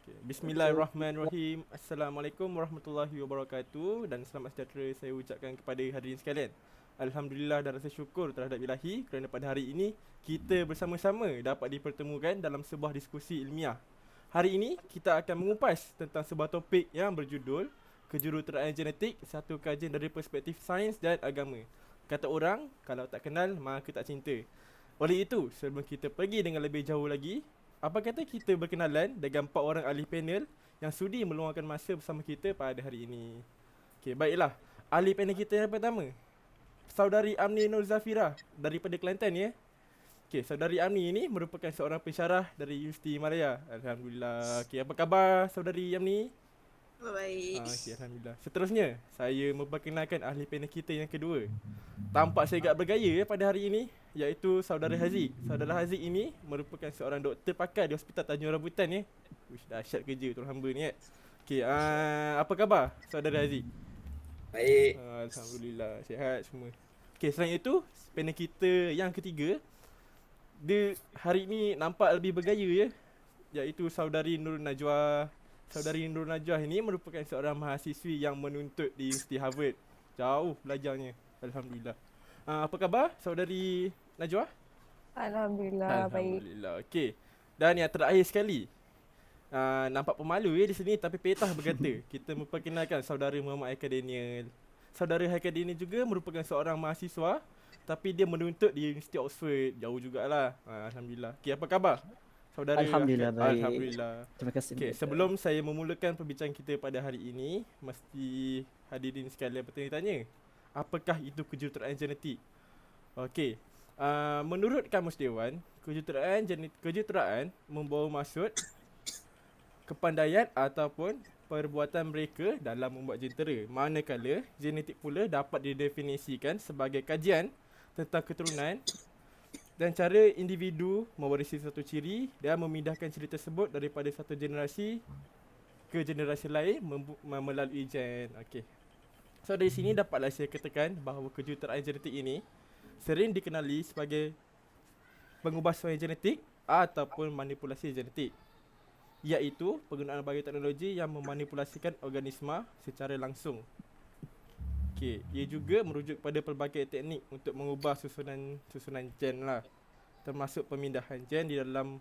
Okay. Okay. Bismillahirrahmanirrahim. Assalamualaikum warahmatullahi wabarakatuh dan selamat sejahtera saya ucapkan kepada hadirin sekalian. Alhamdulillah dan rasa syukur terhadap ilahi kerana pada hari ini kita bersama-sama dapat dipertemukan dalam sebuah diskusi ilmiah. Hari ini kita akan mengupas tentang sebuah topik yang berjudul Kejuruteraan Genetik, satu kajian dari perspektif sains dan agama. Kata orang, kalau tak kenal maka tak cinta. Oleh itu, sebelum kita pergi dengan lebih jauh lagi, apa kata kita berkenalan dengan 4 orang ahli panel yang sudi meluangkan masa bersama kita pada hari ini. Okey, baiklah. Ahli panel kita yang pertama, Saudari Amni Nur Zafira daripada Kelantan ya. Okey, Saudari Amni ini merupakan seorang pensyarah dari Universiti Malaya. Alhamdulillah. Okey, apa khabar Saudari Amni? Baik. Okey, Alhamdulillah. Seterusnya, saya memperkenalkan ahli panel kita yang kedua. Tampak segak bergaya ya pada hari ini, iaitu Saudara Haziq. Saudara Haziq ini merupakan seorang doktor pakar di Hospital Tanjung Rambutan ya. Wish, dahsyat kerja tu hamba ni Okey, apa khabar Saudara Haziq? Baik. Alhamdulillah, sihat semua. Okey, selain itu, panel kita yang ketiga, dia hari ini nampak lebih bergaya ya, iaitu Saudari Nur Najwa. Saudari Nur Najwa ini merupakan seorang mahasiswi yang menuntut di Universiti Harvard. Jauh belajarnya. Alhamdulillah. Apa khabar Saudari Najwa? Alhamdulillah baik. Alhamdulillah. Okey. Dan yang terakhir sekali, nampak pemalu ya di sini tapi petah berkata. Kita memperkenalkan Saudara Muhammad Haikal Daniel. Saudara Haikal Daniel juga merupakan seorang mahasiswa tapi dia menuntut di Universiti Oxford. Jauh jugalah. Alhamdulillah. Okey, apa khabar Saudara Haikal? Alhamdulillah baik. Alhamdulillah. Terima kasih. Okey, sebelum saya memulakan perbincangan kita pada hari ini, mesti hadirin sekalian bertanya-tanya, apakah itu kejuruteraan genetik? Okey. Menurut Kamus Dewan, kejuruteraan membawa maksud kepandaian ataupun perbuatan mereka dalam membuat jentera. Manakala genetik pula dapat didefinisikan sebagai kajian tentang keturunan dan cara individu mewarisi satu ciri dan memindahkan ciri tersebut daripada satu generasi ke generasi lain melalui gen. Okey. So dari sini dapatlah saya katakan bahawa kejuruteraan genetik ini sering dikenali sebagai pengubahsuaian genetik ataupun manipulasi genetik, iaitu penggunaan bioteknologi yang memanipulasikan organisma secara langsung. Okey, ia juga merujuk pada pelbagai teknik untuk mengubah susunan gen lah, termasuk pemindahan gen di dalam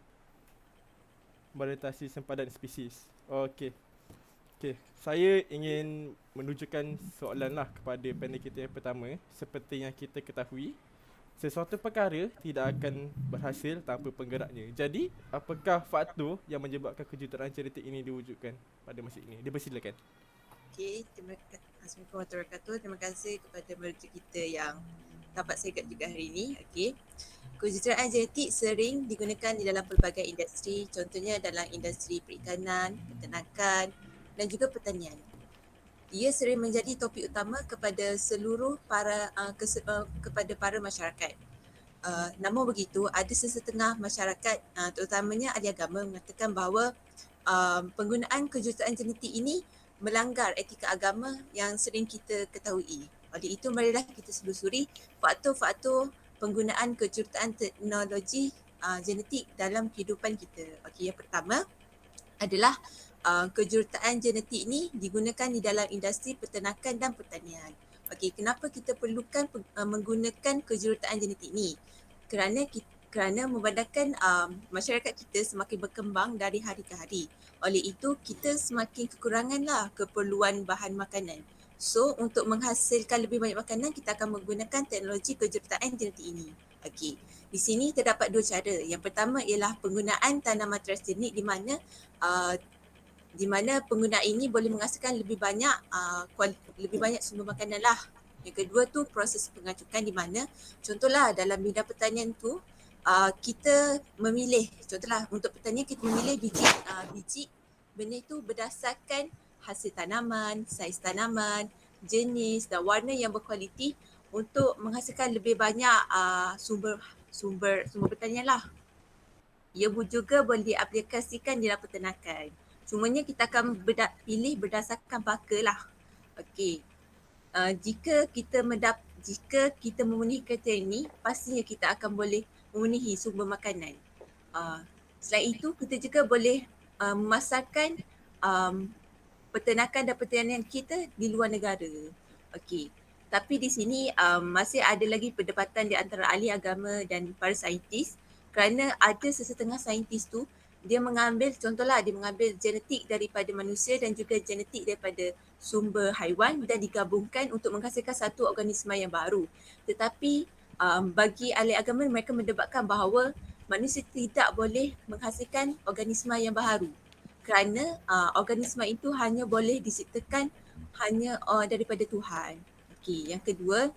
varietasi sempadan spesies. Okey. Okey, saya ingin menunjukkan soalan lah kepada panel kita yang pertama. Seperti yang kita ketahui, sesuatu perkara tidak akan berhasil tanpa penggeraknya. Jadi, apakah faktor yang menyebabkan kejuruteraan genetik ini diwujudkan pada masa ini? Dipersilakan. Okey, Assalamualaikum warahmatullahi wabarakatuh. Terima kasih kepada mereka kita yang dapat segat juga hari ini. Okey. Kejuruteraan genetik sering digunakan di dalam pelbagai industri, contohnya dalam industri perikanan, peternakan dan juga pertanian. Ia sering menjadi topik utama kepada seluruh kepada para masyarakat. Namun begitu, ada sesetengah masyarakat, terutamanya ahli agama, mengatakan bahawa penggunaan kejuruteraan genetik ini melanggar etika agama yang sering kita ketahui. Oleh itu, marilah kita selusuri faktor-faktor penggunaan kejuruteraan teknologi genetik dalam kehidupan kita. Okey, yang pertama adalah kejuruteraan genetik ini digunakan di dalam industri peternakan dan pertanian. Okey, kenapa kita perlukan menggunakan kejuruteraan genetik ini? Kerana memandangkan masyarakat kita semakin berkembang dari hari ke hari. Oleh itu, kita semakin kekuranganlah keperluan bahan makanan. So, untuk menghasilkan lebih banyak makanan, kita akan menggunakan teknologi kejuruteraan genetik ini. Okey, di sini terdapat dua cara. Yang pertama ialah penggunaan tanaman transgenik di mana penggunaan ini boleh menghasilkan lebih banyak sumber makanan lah. Yang kedua tu proses pengacukan di mana contohlah dalam bidang pertanian tu kita memilih, contohlah untuk pertanian kita memilih biji benih tu berdasarkan hasil tanaman, saiz tanaman, jenis dan warna yang berkualiti untuk menghasilkan lebih banyak sumber pertanian lah. Ia juga boleh diaplikasikan dalam peternakan. Cumanya kita akan pilih berdasarkan baka lah. Okey. Jika kita memenuhi kriteria ini, pastinya kita akan boleh memenuhi sumber makanan. Selain itu, kita juga boleh memasarkan um, peternakan dan pertanian kita di luar negara. Okey. Tapi di sini masih ada lagi perdebatan di antara ahli agama dan para saintis kerana ada sesetengah saintis tu dia mengambil, contohlah dia mengambil genetik daripada manusia dan juga genetik daripada sumber haiwan dan digabungkan untuk menghasilkan satu organisma yang baru. Tetapi bagi ahli agama mereka mendebatkan bahawa manusia tidak boleh menghasilkan organisma yang baru kerana organisma itu hanya boleh diciptakan hanya daripada Tuhan. Okey, yang kedua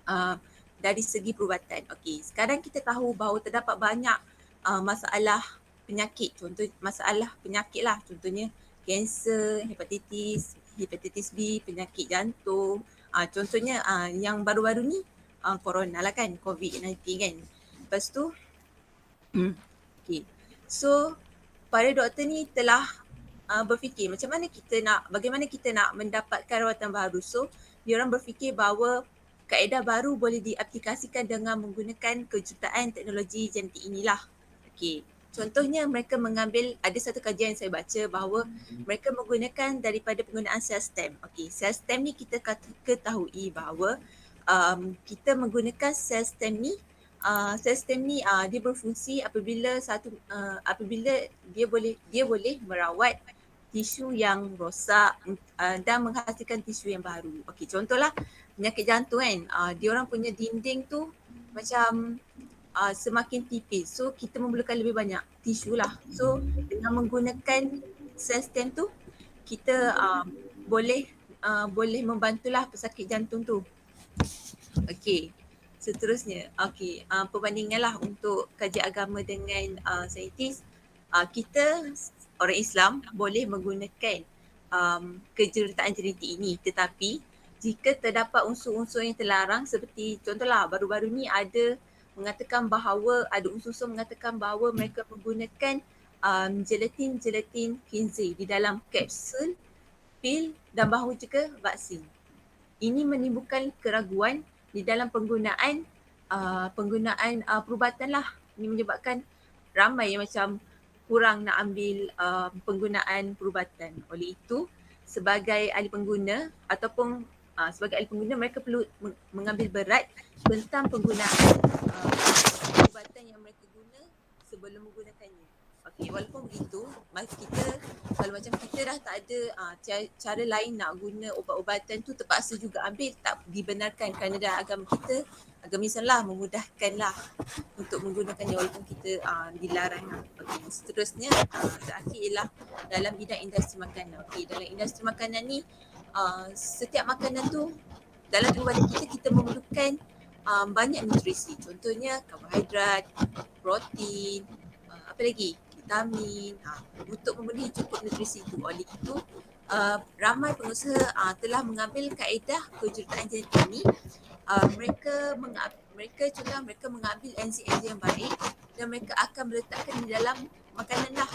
uh, dari segi perubatan. Okey, sekarang kita tahu bahawa terdapat banyak masalah penyakit. Contoh masalah penyakit lah, contohnya kanser, hepatitis B, penyakit jantung. Contohnya yang baru-baru ni corona lah kan, COVID-19 kan. Lepas tu, okey. So, para doktor ni telah berfikir bagaimana kita nak mendapatkan rawatan baru. So, diorang berfikir bahawa kaedah baru boleh diaplikasikan dengan menggunakan kejuruteraan teknologi genetik inilah. Okey. Contohnya mereka mengambil, ada satu kajian yang saya baca bahawa mereka menggunakan daripada penggunaan sel stem. Okey, sel stem ni kita ketahui bahawa kita menggunakan sel stem ni dia berfungsi apabila dia boleh merawat tisu yang rosak dan menghasilkan tisu yang baru. Okey, contohlah penyakit jantung kan, dia orang punya dinding tu macam semakin tipis. So kita memerlukan lebih banyak tisu lah. So dengan menggunakan sel stem tu kita boleh membantulah pesakit jantung tu. Okey. Seterusnya, perbandingan lah untuk kajian agama dengan saintis. Kita orang Islam boleh menggunakan kejuruteraan genetik ini, tetapi jika terdapat unsur-unsur yang terlarang seperti contohlah baru-baru ni ada unsur-unsur mengatakan bahawa mereka menggunakan gelatin khinzir di dalam kapsul, pil dan bahawa juga vaksin. Ini menimbulkan keraguan di dalam penggunaan perubatan lah. Ini menyebabkan ramai yang macam kurang nak ambil penggunaan perubatan. Oleh itu, sebagai ahli pengguna mereka perlu mengambil berat tentang penggunaan perubatan yang mereka guna sebelum menggunakannya. Okey, walaupun begitu, kalau macam kita dah tak ada cara lain nak guna ubat-ubatan tu, terpaksa juga ambil, tak dibenarkan kerana dalam agama Islam lah memudahkan lah untuk menggunakannya walaupun kita dilarang lah. Okey, seterusnya terakhir ialah dalam bidang industri makanan. Okey, dalam industri makanan ni setiap makanan tu dalam tubuh badan kita memerlukan banyak nutrisi. Contohnya karbohidrat, protein, apa lagi? Vitamin untuk memenuhi cukup nutrisi itu. Oleh itu, ramai pengusaha telah mengambil kaedah kejuruteraan genetik ini. Mereka mengambil enzim-enzim yang baik dan mereka akan meletakkan di dalam makanan lah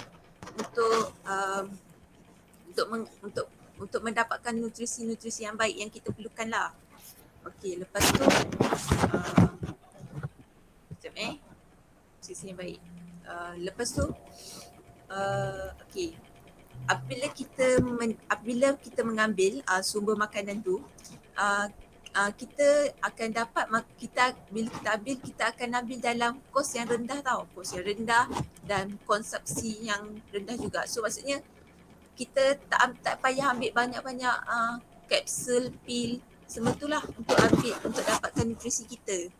untuk mendapatkan nutrisi-nutrisi yang baik yang kita perlukan lah. Okey, lepas tu nutrisi yang baik. Lepas tu okey, apabila kita mengambil sumber makanan tu, kita akan dapat kita akan ambil dalam kos yang rendah tau. Kos yang rendah dan konsumsi yang rendah juga. So maksudnya kita tak payah ambil banyak-banyak kapsul, pil, semua itulah untuk dapatkan nutrisi kita.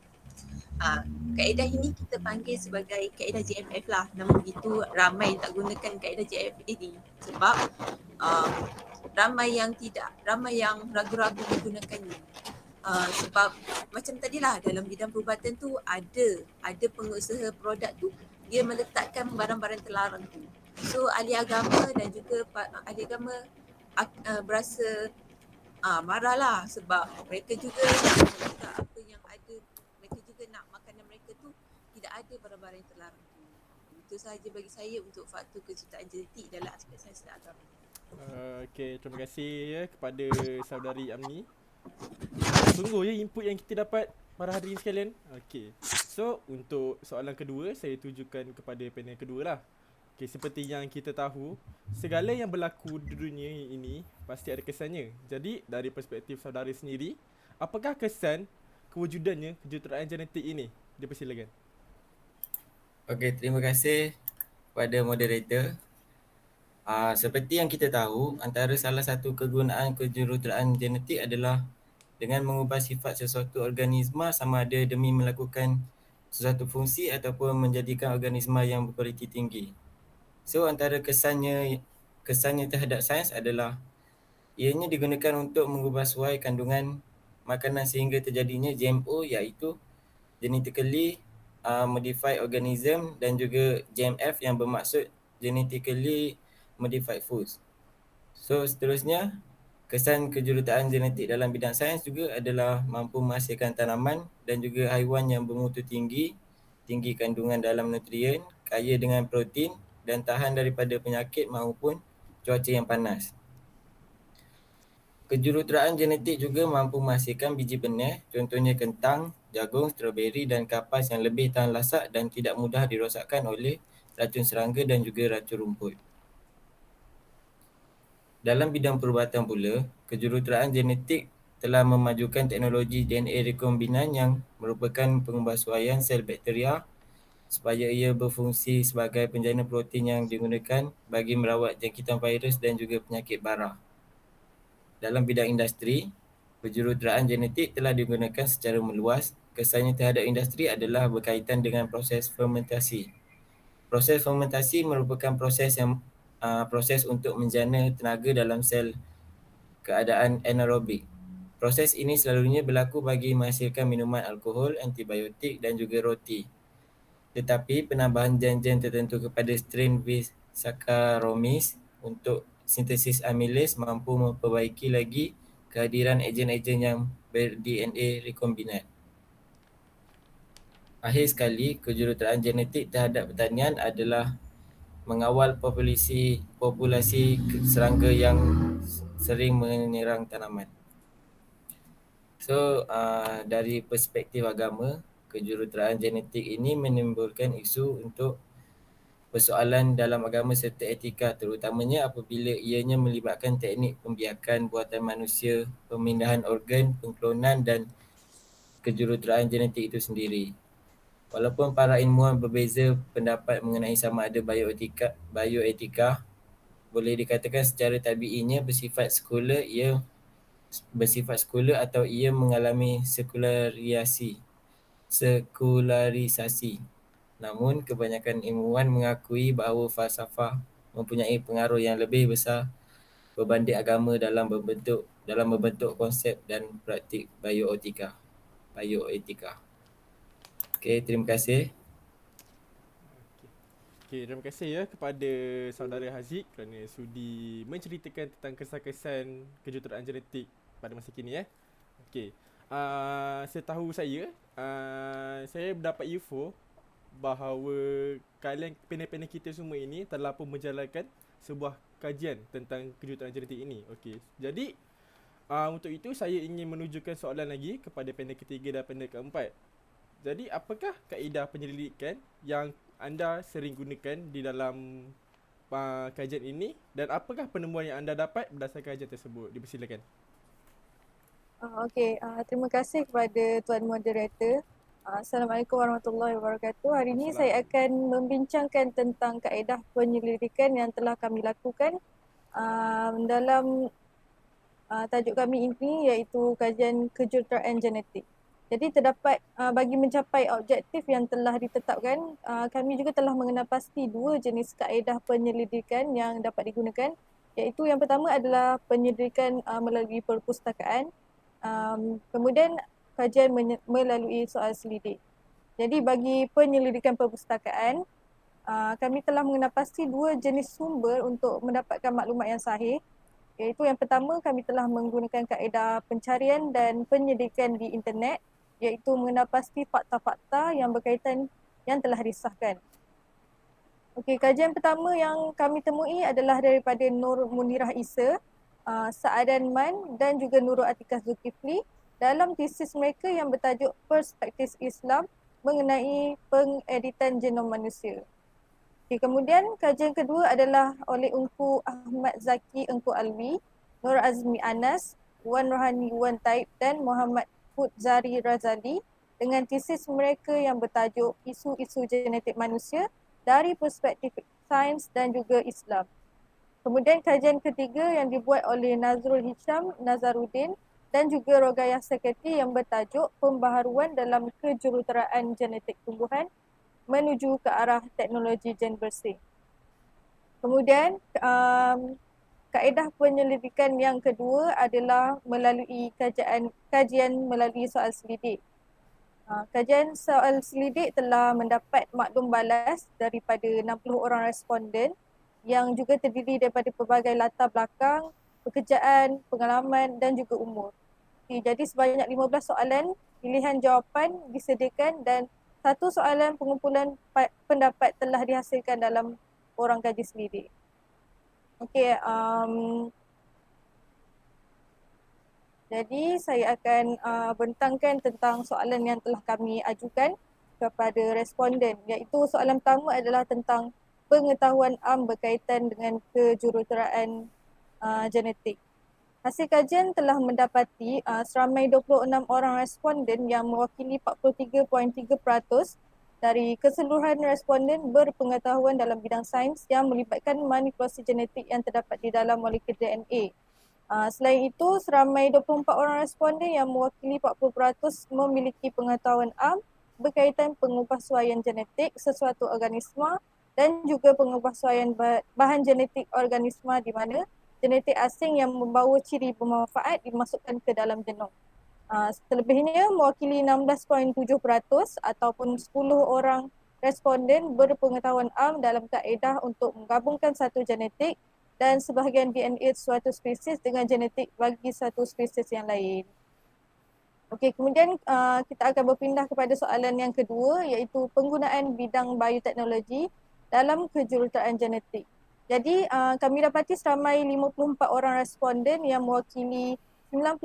Kaedah ini kita panggil sebagai kaedah JFF lah. Namun begitu ramai tak gunakan kaedah JFF ini sebab ramai yang ragu-ragu menggunakannya. Sebab macam tadilah dalam bidang perubatan tu ada pengusaha produk tu dia meletakkan barang-barang terlarang tu. So ahli agama dan juga ahli agama berasa marahlah sebab mereka juga nak apa yang ada, mereka juga nak makanan mereka tu tidak ada barang-barang yang terlarang tu. Itu sahaja bagi saya untuk faktor kejuruteraan genetik dalam aspek sains dan agama. Okey, terima kasih ya kepada saudari Amni. Sungguh ya input yang kita dapat para hadirin sekalian. Okey. So untuk soalan kedua saya tujukan kepada panel kedua lah. Okay, seperti yang kita tahu, segala yang berlaku di dunia ini pasti ada kesannya. Jadi, dari perspektif saudara sendiri, apakah kesan kewujudannya kejuruteraan genetik ini? Dipersilakan. Okey, terima kasih kepada moderator. Seperti yang kita tahu, antara salah satu kegunaan kejuruteraan genetik adalah dengan mengubah sifat sesuatu organisma sama ada demi melakukan sesuatu fungsi ataupun menjadikan organisma yang berkualiti tinggi. So, antara kesannya terhadap sains adalah ianya digunakan untuk mengubah suai kandungan makanan sehingga terjadinya GMO, iaitu genetically modified organism, dan juga GMF yang bermaksud genetically modified foods. So seterusnya, kesan kejuruteraan genetik dalam bidang sains juga adalah mampu menghasilkan tanaman dan juga haiwan yang bermutu tinggi, tinggi kandungan dalam nutrien, kaya dengan protein dan tahan daripada penyakit maupun cuaca yang panas. Kejuruteraan genetik juga mampu menghasilkan biji benih, contohnya kentang, jagung, stroberi dan kapas yang lebih tahan lasak dan tidak mudah dirosakkan oleh racun serangga dan juga racun rumput. Dalam bidang perubatan pula, kejuruteraan genetik telah memajukan teknologi DNA rekombinan yang merupakan pengubahsuaian sel bakteria supaya ia berfungsi sebagai penjana protein yang digunakan bagi merawat jangkitan virus dan juga penyakit bara. Dalam bidang industri, kejuruteraan genetik telah digunakan secara meluas. Kesannya terhadap industri adalah berkaitan dengan proses fermentasi. Proses fermentasi merupakan proses untuk menjana tenaga dalam sel keadaan anaerobik. Proses ini selalunya berlaku bagi menghasilkan minuman alkohol, antibiotik dan juga roti. Tetapi penambahan gen-gen tertentu kepada strain V. Saccharomyces untuk sintesis amilase mampu memperbaiki lagi kehadiran ejen-ejen yang ber-DNA rekombinat. Akhir sekali, kejuruteraan genetik terhadap pertanian adalah mengawal populasi serangga yang sering menyerang tanaman. So, dari perspektif agama, kejuruteraan genetik ini menimbulkan isu untuk persoalan dalam agama serta etika, terutamanya apabila ianya melibatkan teknik pembiakan buatan manusia, pemindahan organ, pengklonan dan kejuruteraan genetik itu sendiri. Walaupun para ilmuwan berbeza pendapat mengenai sama ada bioetika boleh dikatakan secara tabiinya bersifat sekular atau ia mengalami sekularisasi. Namun kebanyakan ilmuwan mengakui bahawa falsafah mempunyai pengaruh yang lebih besar berbanding agama dalam membentuk konsep dan praktik bioetika. Okey, terima kasih. Okay, terima kasih ya kepada saudara Haziq kerana sudi menceritakan tentang kesan-kesan kejuruteraan genetik pada masa kini ya. Okey. Setahu saya mendapat info bahawa kalian panel-panel kita semua ini telah pun menjalankan sebuah kajian tentang kejuruteraan genetik ini. Okey. Jadi untuk itu saya ingin menunjukkan soalan lagi kepada panel ketiga dan panel keempat. Jadi apakah kaedah penyelidikan yang anda sering gunakan di dalam kajian ini dan apakah penemuan yang anda dapat berdasarkan kajian tersebut? Dipersilakan. Terima kasih kepada Tuan Moderator. Assalamualaikum warahmatullahi wabarakatuh. Hari ini saya akan membincangkan tentang kaedah penyelidikan yang telah kami lakukan dalam tajuk kami ini, iaitu kajian kejuruteraan genetik. Jadi terdapat bagi mencapai objektif yang telah ditetapkan, kami juga telah mengenal pasti dua jenis kaedah penyelidikan yang dapat digunakan, iaitu yang pertama adalah penyelidikan melalui perpustakaan, kemudian kajian melalui soal selidik. Jadi bagi penyelidikan perpustakaan, kami telah mengenal pasti dua jenis sumber untuk mendapatkan maklumat yang sahih, iaitu yang pertama kami telah menggunakan kaedah pencarian dan penyelidikan di internet, iaitu mengenal pasti fakta-fakta yang berkaitan yang telah disahkan. Okey, kajian pertama yang kami temui adalah daripada Nur Munirah Isa, Sa'adan Man dan juga Nurul Atikah Zulkifli dalam tesis mereka yang bertajuk Perspektif Islam mengenai pengeditan genom manusia. Okay, kemudian kajian kedua adalah oleh Engku Ahmad Zaki Engku Alwi, Nur Azmi Anas, Wan Rohani Wan Taib dan Muhammad Fudzari Razali dengan tesis mereka yang bertajuk Isu-isu Genetik Manusia dari Perspektif Sains dan juga Islam. Kemudian kajian ketiga yang dibuat oleh Nazrul Hisham Nazaruddin dan juga Rogayah Seketi yang bertajuk Pembaharuan dalam Kejuruteraan Genetik Tumbuhan menuju ke arah teknologi gen bersih. Kemudian kaedah penyelidikan yang kedua adalah melalui kajian melalui soal selidik. Kajian soal selidik telah mendapat maklum balas daripada 60 orang responden yang juga terdiri daripada pelbagai latar belakang, pekerjaan, pengalaman dan juga umur. Okay, jadi sebanyak 15 soalan pilihan jawapan disediakan dan satu soalan pengumpulan pendapat telah dihasilkan dalam orang kaji selidik. Okey, jadi saya akan bentangkan tentang soalan yang telah kami ajukan kepada responden, iaitu soalan pertama adalah tentang pengetahuan am berkaitan dengan kejuruteraan genetik. Hasil kajian telah mendapati seramai 26 orang responden yang mewakili 43.3% dari keseluruhan responden berpengetahuan dalam bidang sains yang melibatkan manipulasi genetik yang terdapat di dalam molekul DNA. Selain itu, seramai 24 orang responden yang mewakili 40% memiliki pengetahuan am berkaitan pengubahsuaian genetik sesuatu organisma dan juga pengubahsuaian bahan genetik organisma di mana genetik asing yang membawa ciri bermanfaat dimasukkan ke dalam genom. Selebihnya mewakili 16.7% ataupun 10 orang responden berpengetahuan am dalam kaedah untuk menggabungkan satu genetik dan sebahagian DNA suatu spesies dengan genetik bagi satu spesies yang lain. Okey, kemudian kita akan berpindah kepada soalan yang kedua iaitu penggunaan bidang bioteknologi dalam kejuruteraan genetik. Jadi kami dapati seramai 54 orang responden yang mewakili 90%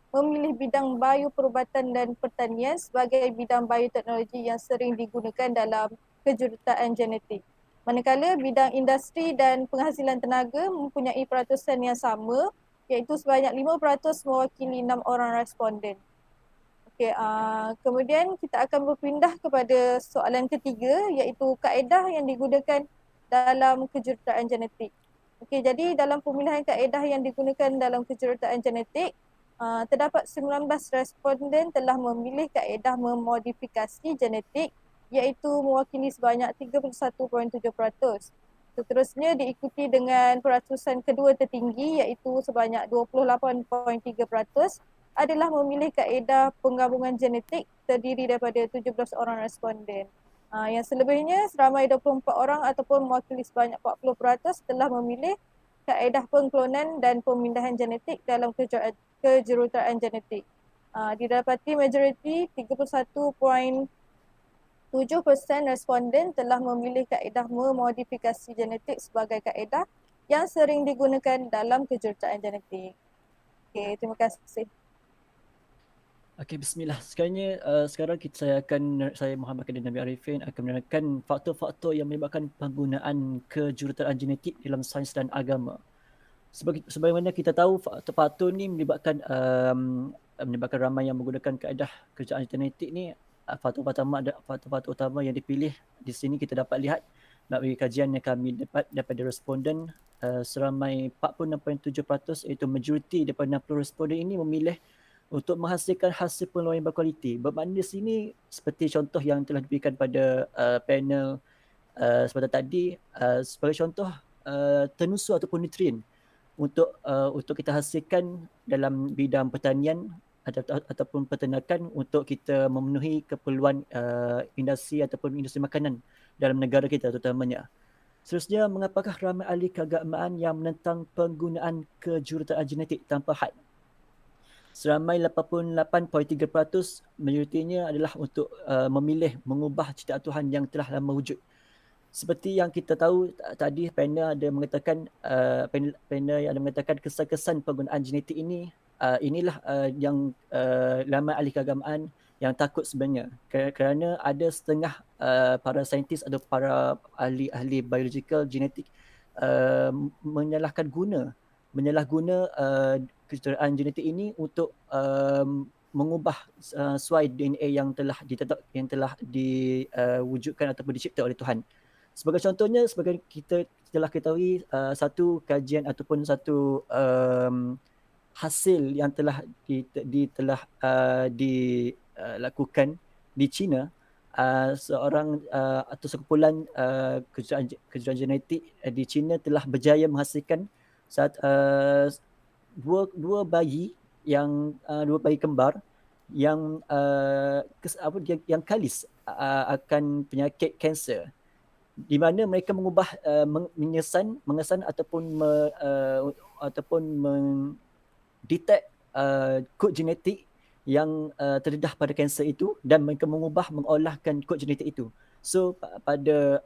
memilih bidang bioperubatan dan pertanian sebagai bidang bioteknologi yang sering digunakan dalam kejuruteraan genetik. Manakala bidang industri dan penghasilan tenaga mempunyai peratusan yang sama iaitu sebanyak 5% mewakili 6 orang responden. Okay, kemudian kita akan berpindah kepada soalan ketiga iaitu kaedah yang digunakan dalam kejuruteraan genetik. Okay, jadi dalam pemilihan kaedah yang digunakan dalam kejuruteraan genetik, terdapat 19 responden telah memilih kaedah memodifikasi genetik iaitu mewakili sebanyak 31.7%. Seterusnya diikuti dengan peratusan kedua tertinggi iaitu sebanyak 28.3% adalah memilih kaedah penggabungan genetik terdiri daripada 17 orang responden. Yang selebihnya seramai 24 orang ataupun mewakili sebanyak 40% telah memilih kaedah pengklonan dan pemindahan genetik dalam kejuruteraan genetik. Didapati majoriti 31.7% responden telah memilih kaedah memodifikasi genetik sebagai kaedah yang sering digunakan dalam kejuruteraan genetik. Okey, terima kasih. Okey, bismillah. Sekarang saya Muhammad Kadir Nabi Arifin akan menerangkan faktor-faktor yang menyebabkan penggunaan kejuruteraan genetik dalam sains dan agama. Sebagaimana kita tahu, faktor-faktor ni menyebabkan ramai yang menggunakan kaedah kejuruteraan genetik ni. Faktor-faktor utama yang dipilih di sini kita dapat lihat melalui kajian yang kami dapat daripada responden seramai 46.7% iaitu majoriti daripada 60 responden ini memilih untuk menghasilkan hasil pengeluaran yang berkualiti. Bermakna di sini seperti contoh yang telah diberikan pada panel seperti tadi, sebagai contoh tenusur ataupun nutrien untuk kita hasilkan dalam bidang pertanian ataupun peternakan untuk kita memenuhi keperluan industri ataupun industri makanan dalam negara kita terutamanya. Seterusnya, mengapakah ramai ahli keagamaan yang menentang penggunaan kejuruteraan genetik tanpa had? Seramai 88.3% majoritinya adalah untuk memilih mengubah ciptaan Tuhan yang telah lama wujud. Seperti yang kita tahu tadi, panel ada mengatakan kesan-kesan penggunaan genetik ini inilah yang ramai ahli keagamaan yang takut sebenarnya, kerana ada setengah para saintis atau para ahli-ahli biological genetik menyalahguna kejuruteraan genetik ini untuk mengubah suai DNA yang telah diwujudkan ataupun dicipta oleh Tuhan. Sebagai contohnya, sebagai kita telah ketahui, satu kajian ataupun satu hasil yang telah dilakukan di China, seorang atau sekumpulan kejuruteraan genetik di China telah berjaya menghasilkan dua bayi kembar yang yang kalis akan penyakit kanser, di mana mereka mengubah mengesan ataupun detect kod genetik yang terdedah pada kanser itu, dan mereka mengolahkan kod genetik itu. So pada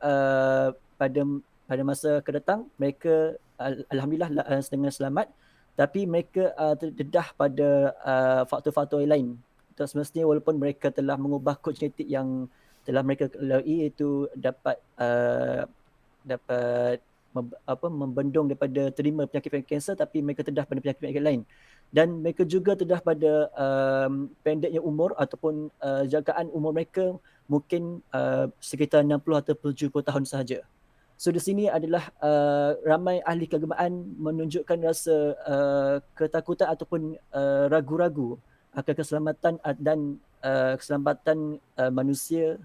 masa kedatang mereka alhamdulillah dengan selamat, tapi mereka terdedah pada faktor-faktor lain. Semestinya walaupun mereka telah mengubah kod genetik yang telah mereka lalui, itu dapat membendung daripada terima penyakit kanser, tapi mereka terdedah pada penyakit lain. Dan mereka juga terdedah pada pendeknya umur ataupun jagaan umur mereka mungkin sekitar 60 atau 70 tahun sahaja. So di sini adalah ramai ahli keagamaan menunjukkan rasa ketakutan ataupun ragu-ragu akan keselamatan dan keselamatan manusia,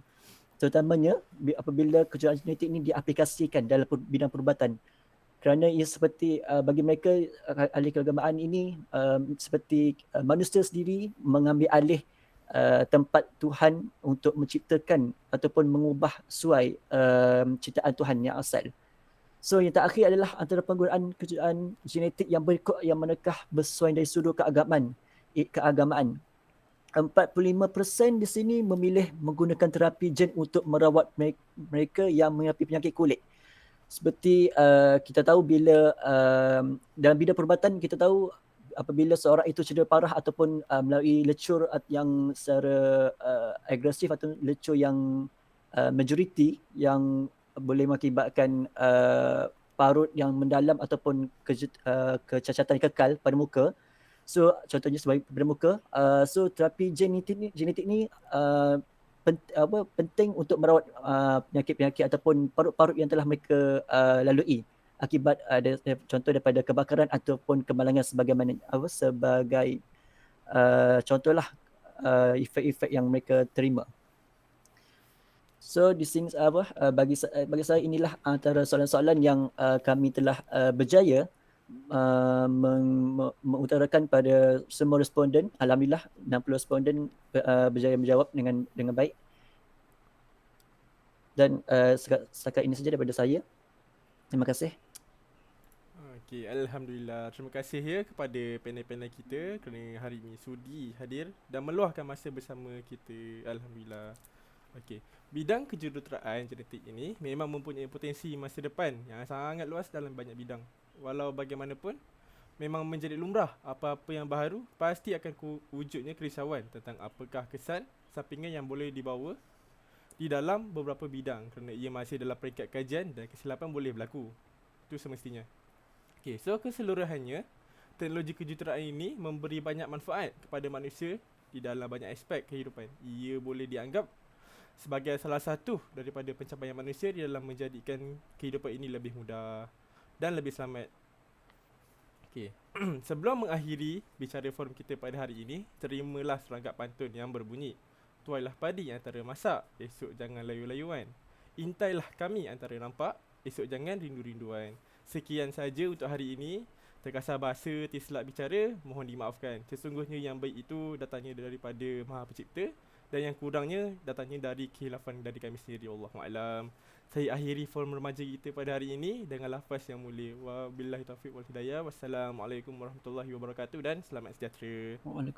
terutamanya apabila kejuruteraan genetik ini diaplikasikan dalam bidang perubatan. Kerana ia seperti bagi mereka ahli keagamaan ini seperti manusia sendiri mengambil alih tempat Tuhan untuk menciptakan ataupun mengubah suai ciptaan Tuhan yang asal. So yang terakhir adalah antara penggunaan kejuruteraan genetik yang berikut yang manakah bersuai dari sudut keagamaan. 45% di sini memilih menggunakan terapi gen untuk merawat mereka yang mengalami penyakit kulit. Seperti kita tahu bila dalam bidang perubatan, kita tahu apabila seorang itu cedera parah ataupun melalui lecur yang secara agresif atau lecur yang majoriti yang boleh mengakibatkan parut yang mendalam ataupun kecacatan kekal pada muka. So contohnya sebagai pada muka, so terapi genetik ni penting untuk merawat penyakit-penyakit ataupun parut-parut yang telah mereka lalui akibat contoh daripada kebakaran ataupun kemalangan sebagai contohlah efek-efek yang mereka terima. So di sini bagi saya inilah antara soalan-soalan yang kami telah berjaya mengutarakan pada semua responden. Alhamdulillah 60 responden berjaya menjawab dengan baik. Dan setakat ini saja daripada saya. Terima kasih. Okey, alhamdulillah. Terima kasih ya kepada panel-panel kita kerana hari ini sudi hadir dan meluahkan masa bersama kita. Alhamdulillah. Okey, bidang kejuruteraan genetik ini memang mempunyai potensi masa depan yang sangat luas dalam banyak bidang. Walau bagaimanapun, memang menjadi lumrah apa-apa yang baharu pasti akan wujudnya kerisauan tentang apakah kesan sampingan yang boleh dibawa di dalam beberapa bidang kerana ia masih dalam peringkat kajian dan kesilapan boleh berlaku. Itu semestinya. Okey, so keseluruhannya, teknologi kejuruteraan ini memberi banyak manfaat kepada manusia di dalam banyak aspek kehidupan. Ia boleh dianggap sebagai salah satu daripada pencapaian manusia di dalam menjadikan kehidupan ini lebih mudah dan lebih selamat. Okey, sebelum mengakhiri bicara forum kita pada hari ini, terimalah serangkap pantun yang berbunyi: tuailah padi antara masak, esok jangan layu-layuan. Intailah kami antara nampak, esok jangan rindu-rinduan. Sekian saja untuk hari ini. Terkasar bahasa, tersilap bicara, mohon dimaafkan. Sesungguhnya yang baik itu datangnya daripada Maha Pencipta dan yang kurangnya datangnya dari khilafan dari kami sendiri. Allahu'alam. Saya akhiri forum remaja kita pada hari ini dengan lafaz yang mulia. Wabillahi taufiq wal hidayah. Wassalamualaikum warahmatullahi wabarakatuh dan selamat sejahtera. Waalaikumsalam.